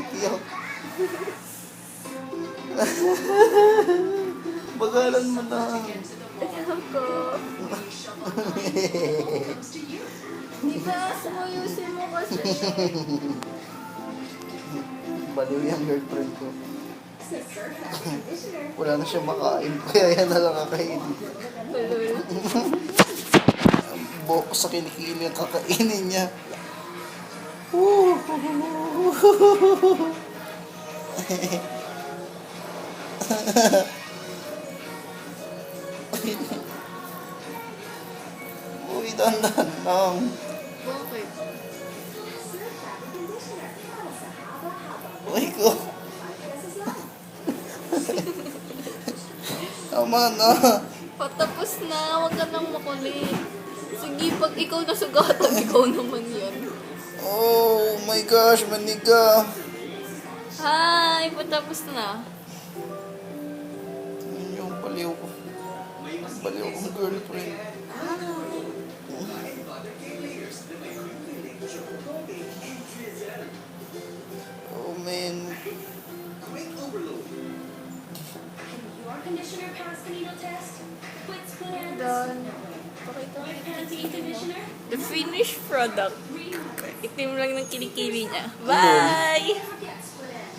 Tiyo. Bagalan mo na. Alam ko. Di ba sumayusin mo kasi? Baliw yung girlfriend ko. Wala na siya makain. Kaya yan na lang kakainin. Tulol. Buhok ko sa kilikili ang kakainin niya. Uy, dahan-dahan lang. Bakit? Uy ko. Tama na. Patapos na, huwag ka nang makulit. Sige, pag ikaw nasugatan, ikaw naman yan. Oh my gosh, maniga. Hi, patapos na. Yun yung baliw ko. Baliw kong girlfriend. Oh man. Your conditioner passed the needle test. Quit split Done. Pakita mo. conditioner. The finished product. Itim lang ng kilikili niya. Bye!